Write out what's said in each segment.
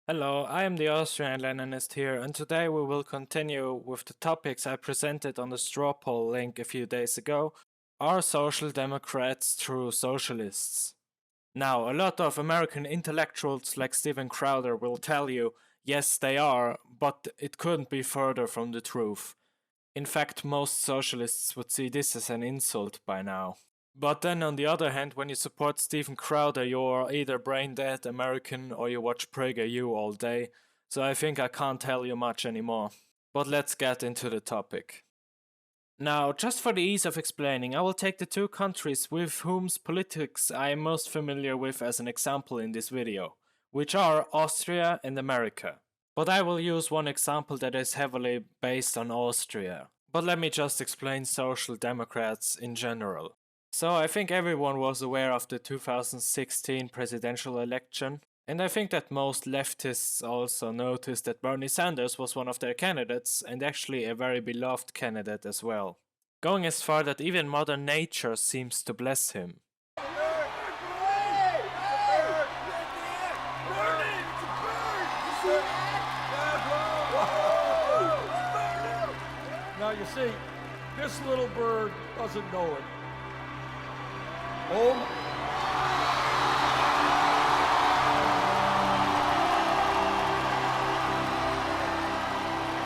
Hello, I am the Austrian Leninist here, and today we will continue with the topics I presented on the straw poll link a few days ago. Are social democrats true socialists? Now, a lot of American intellectuals like Steven Crowder will tell you, yes, they are, but it couldn't be further from the truth. In fact, most socialists would see this as an insult by now. But then on the other hand, when you support Steven Crowder, you're either brain dead American or you watch PragerU all day, so I think I can't tell you much anymore. But let's get into the topic. Now, just for the ease of explaining, I will take the two countries with whom's politics I am most familiar with as an example in this video, which are Austria and America. But I will use one example that is heavily based on Austria. But let me just explain social democrats in general. So I think everyone was aware of the 2016 presidential election, and I think that most leftists also noticed that Bernie Sanders was one of their candidates, and actually a very beloved candidate as well. Going as far that even Mother Nature seems to bless him. Now you see, this little bird doesn't know it. Oh.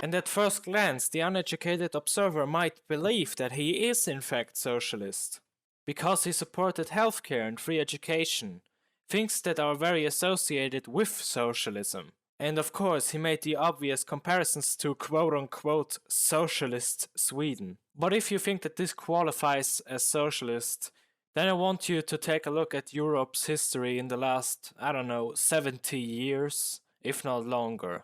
And at first glance, the uneducated observer might believe that he is in fact socialist, because he supported healthcare and free education, things that are very associated with socialism. And of course, he made the obvious comparisons to quote-unquote socialist Sweden. But if you think that this qualifies as socialist, then I want you to take a look at Europe's history in the last, 70 years, if not longer.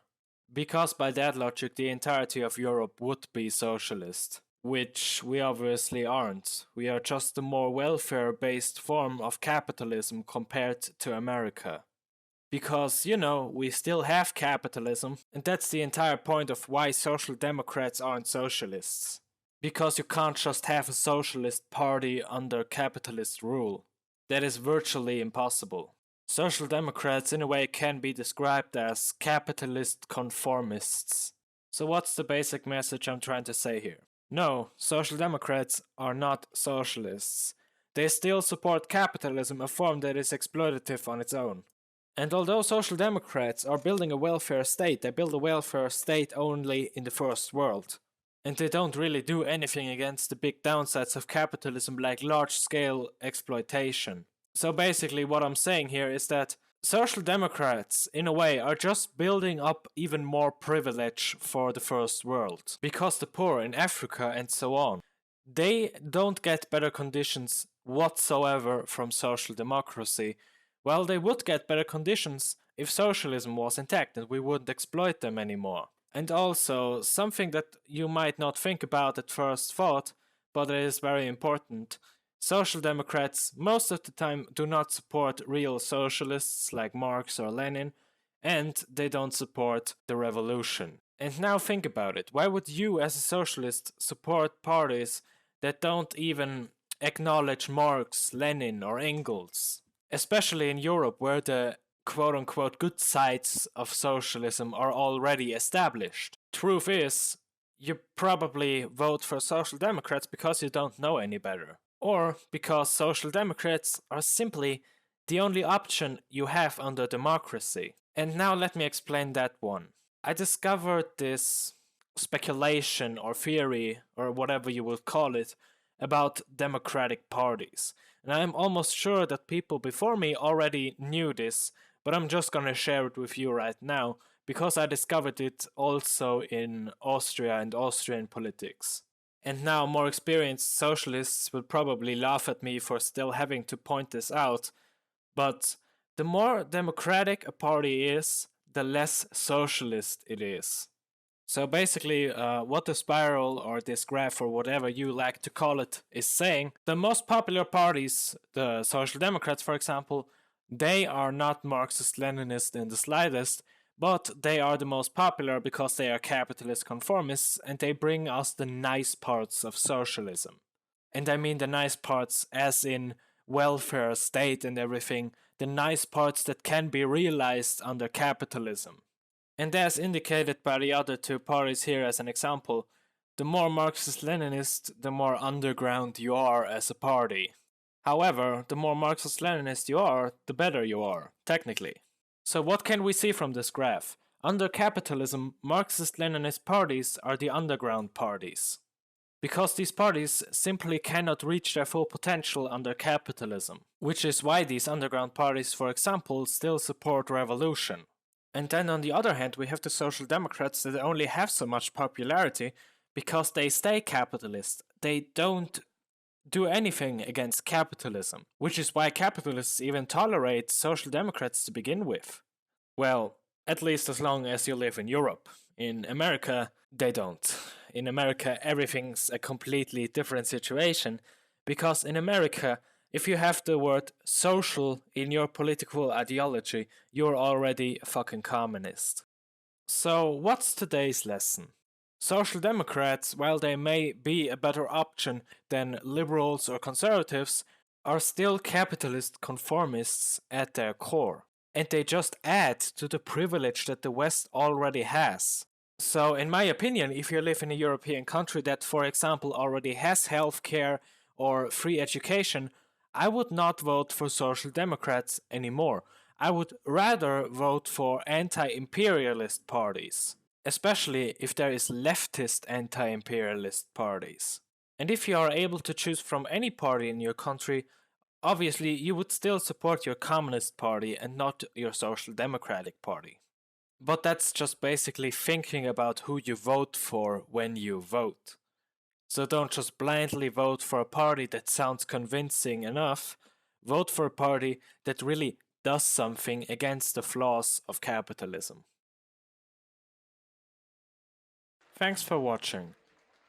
Because by that logic, the entirety of Europe would be socialist. Which we obviously aren't. We are just a more welfare-based form of capitalism compared to America. Because, we still have capitalism, and that's the entire point of why social democrats aren't socialists. Because you can't just have a socialist party under capitalist rule. That is virtually impossible. Social democrats in a way can be described as capitalist conformists. So what's the basic message I'm trying to say here? No, social democrats are not socialists. They still support capitalism, a form that is exploitative on its own. And although social democrats are building a welfare state, they build a welfare state only in the first world. And they don't really do anything against the big downsides of capitalism like large-scale exploitation. So basically what I'm saying here is that social democrats, in a way, are just building up even more privilege for the first world. Because the poor in Africa and so on, they don't get better conditions whatsoever from social democracy. Well, they would get better conditions if socialism was intact and we wouldn't exploit them anymore. And also, something that you might not think about at first thought, but it is very important. Social democrats most of the time do not support real socialists like Marx or Lenin, and they don't support the revolution. And now think about it. Why would you as a socialist support parties that don't even acknowledge Marx, Lenin or Engels? Especially in Europe, where the quote-unquote good sides of socialism are already established. Truth is, you probably vote for social democrats because you don't know any better. Or because social democrats are simply the only option you have under democracy. And now let me explain that one. I discovered this speculation or theory, or whatever you will call it, about democratic parties. And I'm almost sure that people before me already knew this, but I'm just gonna share it with you right now, because I discovered it also in Austria and Austrian politics. And now more experienced socialists will probably laugh at me for still having to point this out, but the more democratic a party is, the less socialist it is. So basically, what the spiral or this graph or whatever you like to call it is saying, the most popular parties, the Social Democrats for example, they are not Marxist-Leninist in the slightest, but they are the most popular because they are capitalist conformists and they bring us the nice parts of socialism. And I mean the nice parts as in welfare state and everything, the nice parts that can be realized under capitalism. And as indicated by the other two parties here as an example, the more Marxist-Leninist, the more underground you are as a party. However, the more Marxist-Leninist you are, the better you are, technically. So what can we see from this graph? Under capitalism, Marxist-Leninist parties are the underground parties. Because these parties simply cannot reach their full potential under capitalism, which is why these underground parties, for example, still support revolution. And then on the other hand, we have the Social Democrats that only have so much popularity because they stay capitalist. They don't do anything against capitalism, which is why capitalists even tolerate Social Democrats to begin with. Well, at least as long as you live in Europe. In America, they don't. In America, everything's a completely different situation, because in America, if you have the word social in your political ideology, you're already a fucking communist. So, what's today's lesson? Social Democrats, while they may be a better option than liberals or conservatives, are still capitalist conformists at their core. And they just add to the privilege that the West already has. So, in my opinion, if you live in a European country that, for example, already has healthcare or free education, I would not vote for Social Democrats anymore. I would rather vote for anti-imperialist parties, especially if there is leftist anti-imperialist parties. And if you are able to choose from any party in your country, obviously you would still support your Communist Party and not your Social Democratic Party. But that's just basically thinking about who you vote for when you vote. So don't just blindly vote for a party that sounds convincing enough. Vote for a party that really does something against the flaws of capitalism. Thanks for watching.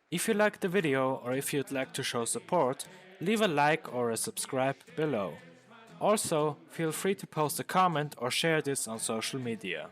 If you liked the video or if you'd like to show support, leave a like or a subscribe below. Also, feel free to post a comment or share this on social media.